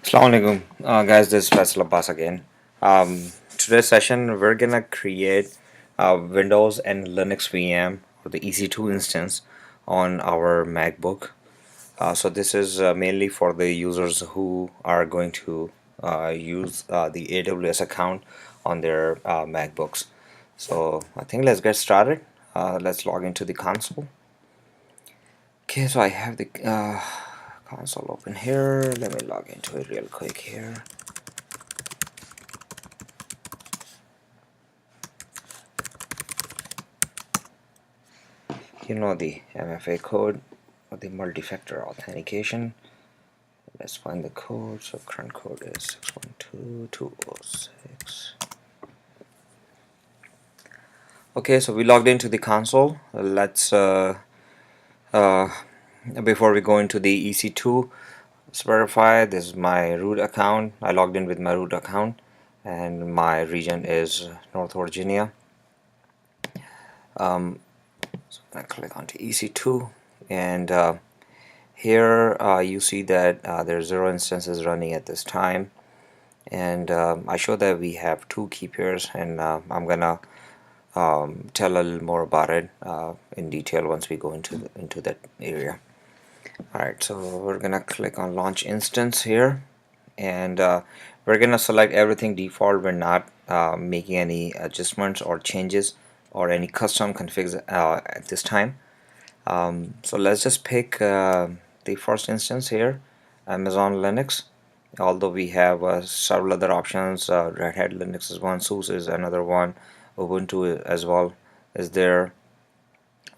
Assalamualaikum, guys. This is Faisal Abbas again. Today's session we're gonna create Windows and Linux VM or the EC2 instance on our MacBook. So this is mainly for the users who are going to use the AWS account on their MacBooks. So I think let's get started. Let's log into the console. Okay, so I have the console open here. Let me log into it real quick here. You know the MFA code or the multi-factor authentication. Let's find the code. So current code is 612206. Okay, so we logged into the console. Let's before we go into the EC2, let's verify this is my root account. I logged in with my root account and my region is North Virginia. So I'm gonna click onto EC2 and here you see that there's 0 instances running at this time, and I show that we have 2 key pairs, and I'm gonna tell a little more about it in detail once we go into that area. Alright, so we're gonna click on launch instance here, and we're gonna select everything default. We're not making any adjustments or changes or any custom configs at this time. So let's just pick the first instance here, Amazon Linux. Although we have several other options, Red Hat Linux is one, SUSE is another one, Ubuntu as well is there,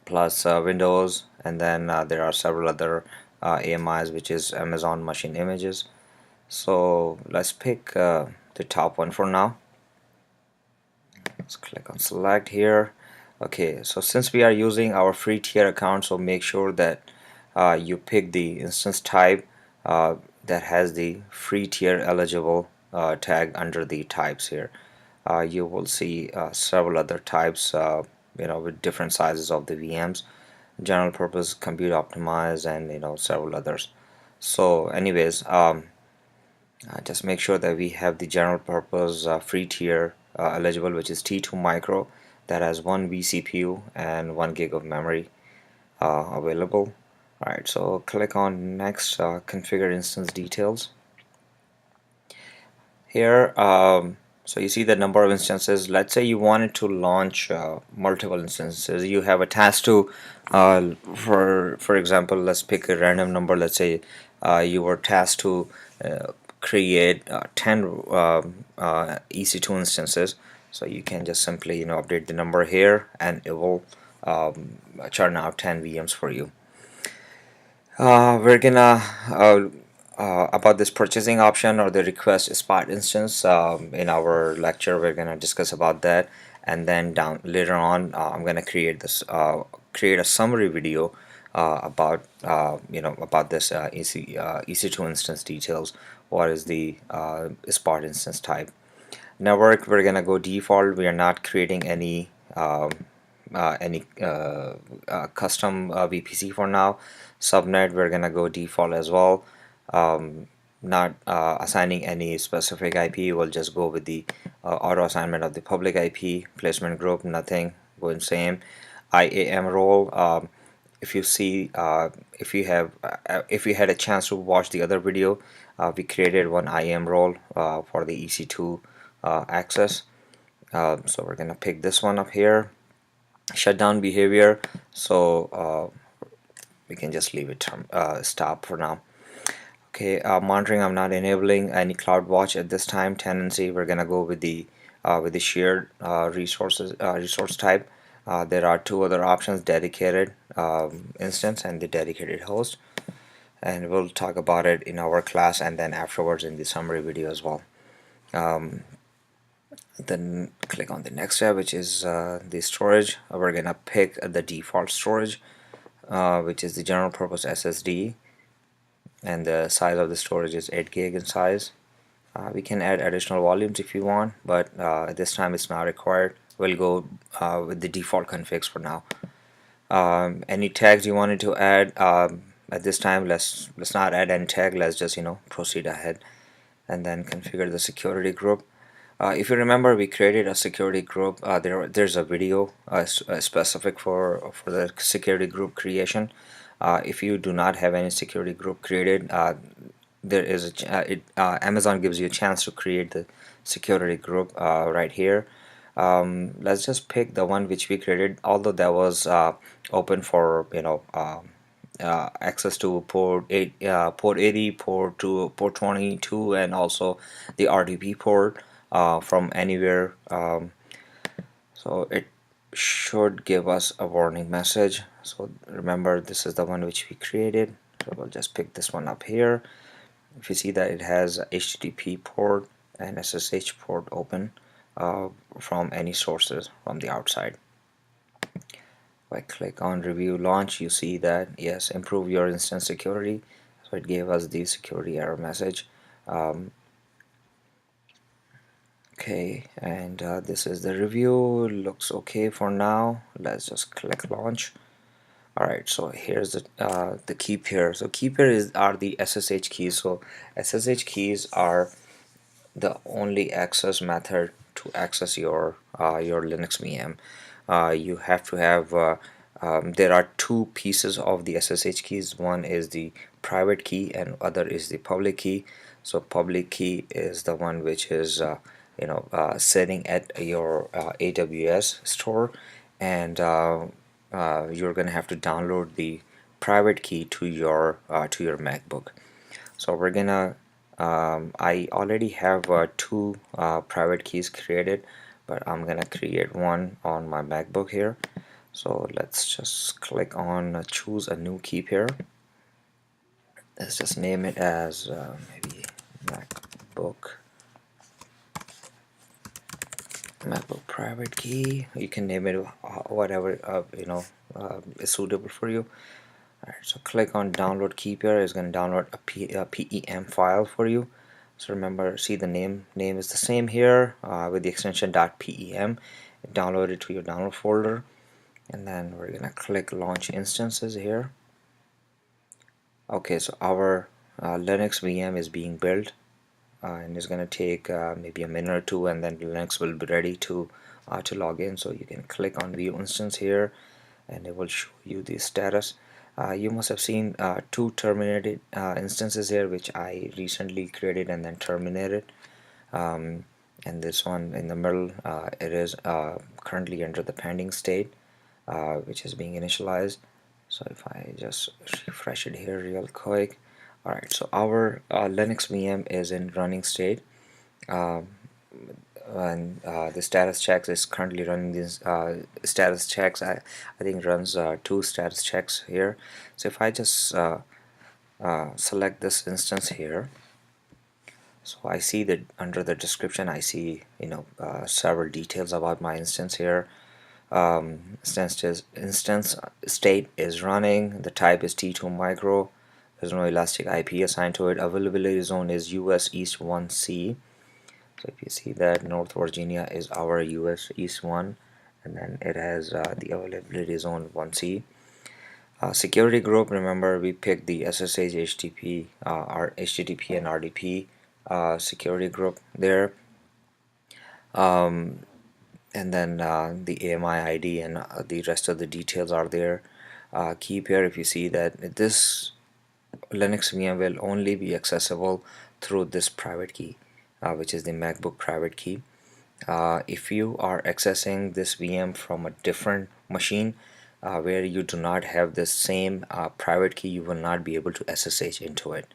plus Windows, and then there are several other AMIs, which is Amazon Machine Images. So let's pick the top one for now. Let's click on select here. Okay, so since we are using our free tier account, so make sure that you pick the instance type that has the free tier eligible tag under the types here. You will see several other types with different sizes of the VMs, general purpose, compute optimized, and several others. So anyways, just make sure that we have the general purpose free tier eligible, which is T2 micro, that has 1 vCPU and 1 gig of memory available. Alright, so click on next, configure instance details. Here, so you see the number of instances. Let's say you wanted to launch multiple instances. You have a task to, for example, let's pick a random number. Let's say you were tasked to create 10 EC2 instances. So you can just simply update the number here, and it will churn out 10 VMs for you. We're gonna about this purchasing option or the request spot instance in our lecture. We're gonna discuss about that, and then later on I'm gonna create a summary video about about this EC2 instance details. What is the spot instance type? Network, we're gonna go default. We are not creating any custom VPC for now. Subnet, we're gonna go default as well. Not assigning any specific IP. We'll just go with the auto assignment of the public IP. Placement group, nothing, going same. IAM role, if you see if you had a chance to watch the other video, we created one IAM role for the EC2 access. So we're gonna pick this one up here. Shutdown behavior, so we can just leave it stop for now. Okay, monitoring, I'm not enabling any CloudWatch at this time. Tenancy, we're gonna go with the shared resource type. There are 2 other options: dedicated instance and the dedicated host, and we'll talk about it in our class and then afterwards in the summary video as well. Then click on the next tab, which is the storage. We're gonna pick the default storage, which is the general purpose SSD, and the size of the storage is 8 gig in size. We can add additional volumes if you want, but at this time it's not required. We'll go with the default configs for now. Any tags you wanted to add at this time, let's not add any tag. Let's just proceed ahead. and then configure the security group. If you remember, we created a security group. There's a video specific for the security group creation. If you do not have any security group created, there is Amazon gives you a chance to create the security group right here. Let's just pick the one which we created, although that was open for access to port 80, port 22, and also the RDP port from anywhere. So it should give us a warning message. So remember, this is the one which we created. So we'll just pick this one up here. If you see that it has a HTTP port and SSH port open from any sources from the outside. If I click on review launch, you see that yes, improve your instance security. So it gave us the security error message. Okay, and this is the review. Looks okay for now. Let's just click launch. Alright, so here's the key pair. So key pair are the SSH keys. So SSH keys are the only access method to access your Linux VM. You have to have there are two pieces of the SSH keys. One is the private key and other is the public key. So public key is the one which is sitting at your AWS store, and you're gonna have to download the private key to your MacBook. So we're gonna I already have two private keys created, but I'm gonna create one on my MacBook here. So let's just click on choose a new key pair. Let's just name it as maybe MacBook private key. You can name it whatever is suitable for you. Alright, so click on download key pair. It's going to download a PEM file for you. So remember, see the name is the same here with the extension .pem. Download it to your download folder, and then we're going to click launch instances here. Okay, so our Linux VM is being built, and it's going to take maybe a minute or two, and then Linux will be ready to log in. So you can click on view instance here, and it will show you the status. You must have seen two terminated instances here, which I recently created and then terminated. And this one in the middle, it is currently under the pending state, which is being initialized. So if I just refresh it here real quick. Alright, so our Linux VM is in running state. And the status checks is currently running these status checks. I think runs two status checks here. So if I just select this instance here, so I see that under the description I see several details about my instance here. Instance state is running, the type is T2 micro, there's no elastic IP assigned to it, availability zone is US East 1C. So if you see that North Virginia is our US East 1, and then it has the availability zone 1C. Security group, remember we picked the SSH HTTP, HTTP and RDP security group there. And then the AMI ID and the rest of the details are there. Key pair, if you see that this Linux VM will only be accessible through this private key, which is the MacBook private key. If you are accessing this VM from a different machine where you do not have the same private key, you will not be able to SSH into it.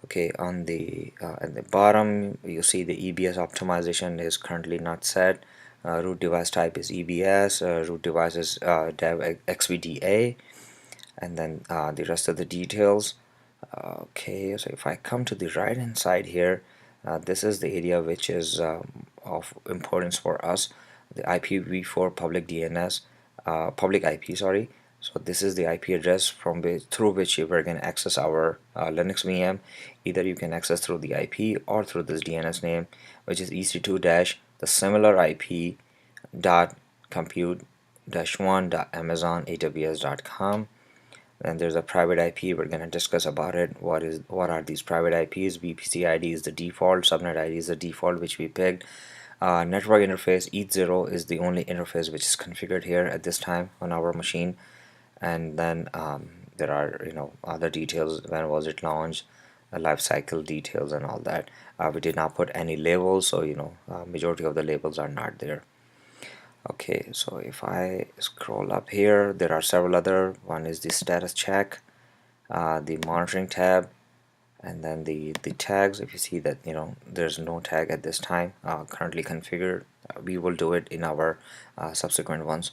Okay, on the at the bottom you see the EBS optimization is currently not set. Root device type is EBS, root device is dev XVDA, and then the rest of the details. Okay, so if I come to the right hand side here, this is the area which is of importance for us, the IPv4 public DNS, public IP, sorry. So this is the IP address through which we're going to access our Linux VM. Either you can access through the IP or through this DNS name, which is EC2 the similar IP compute -1.amazonaws.com. and there's a private IP. We're going to discuss about it. What are these private IPs? VPC ID is the default, subnet ID is the default which we picked. Network interface ETH0 is the only interface which is configured here at this time on our machine. And then there are other details. When was it launched, life cycle details and all that. We did not put any labels, so majority of the labels are not there. Okay, so if I scroll up here, there are several other. One is the status check, the monitoring tab, and then the tags. If you see that there's no tag at this time currently configured, we will do it in our subsequent ones.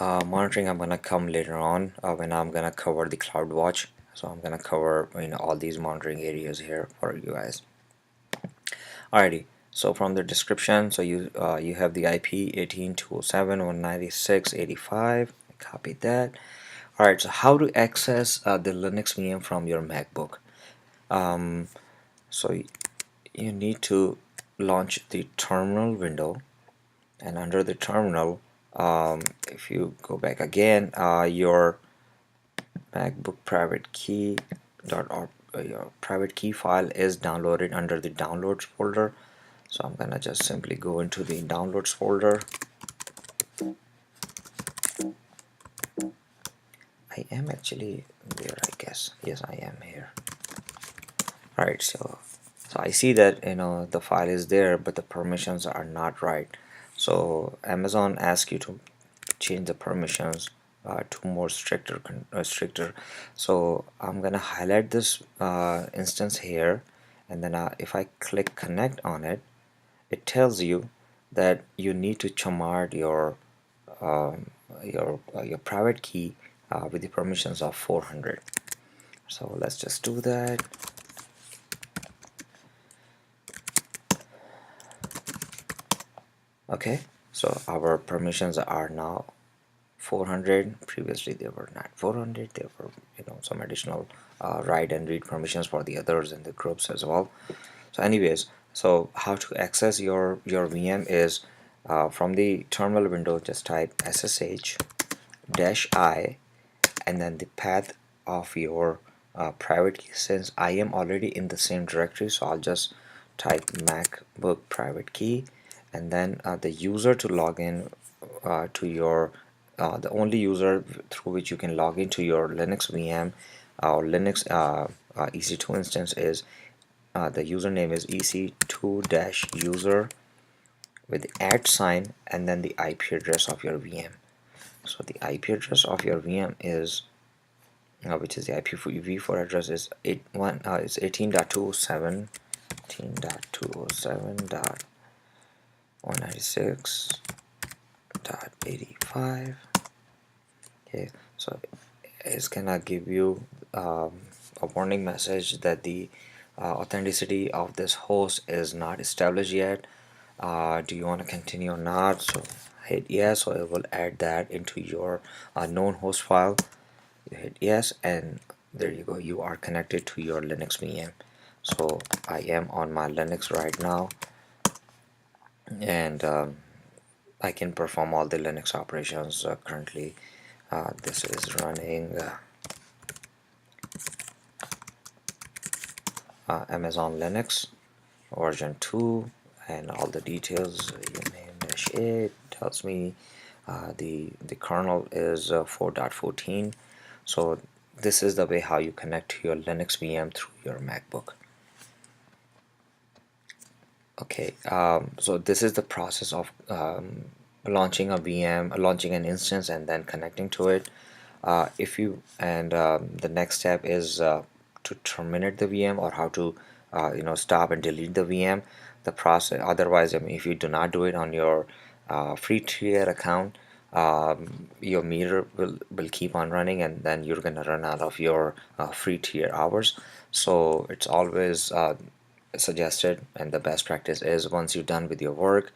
Monitoring I'm gonna come later on when I'm gonna cover the CloudWatch. So I'm gonna cover all these monitoring areas here for you guys. Alrighty, so from the description, so you have the IP 18.207.196.85. Copy that. Alright, so how to access the Linux VM from your MacBook. So you need to launch the terminal window, and under the terminal, if you go back again, your MacBook private key your private key file is downloaded under the downloads folder. So I'm gonna just simply go into the downloads folder. I am actually there, I guess. Yes, I am here. Alright, so I see that the file is there, but the permissions are not right. So Amazon asks you to change the permissions to more stricter. So I'm gonna highlight this instance here, and then if I click connect on it, it tells you that you need to chamard your private key with the permissions of 400. So let's just do that. Okay, so our permissions are now 400. Previously they were not 400. There were some additional write and read permissions for the others in the groups as well. So anyways, so how to access your VM is from the terminal window, just type ssh-i and then the path of your private key. Since I am already in the same directory, so I'll just type MacBook private key, and then the user to log in to your the only user through which you can log into your Linux VM or Linux EC2 instance is the username is EC2-user with the @ and then the IP address of your VM. So the IP address of your VM is which is the IPv4 address is 18.217.196.85. Okay, so it's gonna give you a warning message that the authenticity of this host is not established yet. Do you want to continue or not? So hit yes, so it will add that into your known host file. You hit yes, and there you go, you are connected to your Linux VM. So I am on my Linux right now, and I can perform all the Linux operations currently. This is running Amazon Linux version 2, and all the details. Uname-a tells me the kernel is 4.14. So this is the way how you connect to your Linux VM through your MacBook. Okay, so this is the process of launching a VM, launching an instance, and then connecting to it. The next step is to terminate the VM, or how to stop and delete the VM. The process. Otherwise, I mean, if you do not do it on your free tier account, your meter will keep on running, and then you're gonna run out of your free tier hours. So it's always suggested, and the best practice is, once you're done with your work,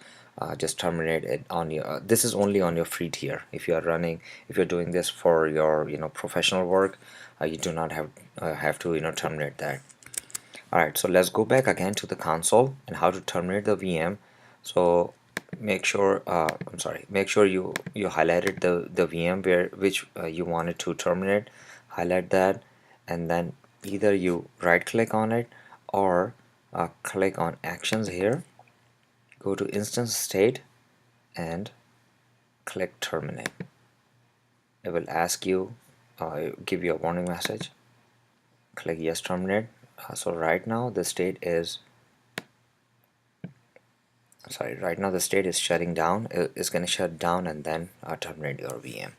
just terminate it on your this is only on your free tier. If you're doing this for your professional work, you do not have to terminate that. Alright, so let's go back again to the console and how to terminate the VM. So make sure make sure you highlighted the VM where which you wanted to terminate. Highlight that, and then either you right click on it or click on actions here, go to instance state and click terminate. It will ask you, give you a warning message. Click yes, terminate. So right now the state is right now the state is shutting down. It's going to shut down and then terminate your VM.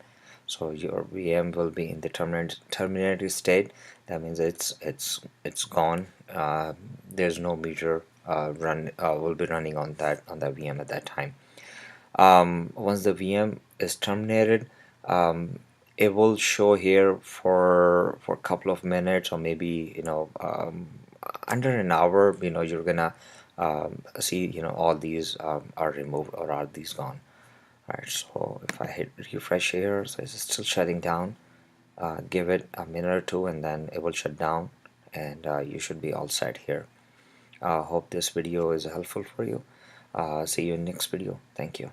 So your VM will be in the terminated state. That means it's gone. There's no meter will be running on that VM at that time. Once the VM is terminated, it will show here for a couple of minutes, or maybe under an hour. You're gonna see all these are removed or are these gone. Alright, so if I hit refresh here, so it's still shutting down. Give it a minute or two and then it will shut down, and you should be all set here. Hope this video is helpful for you. See you in next video. Thank you.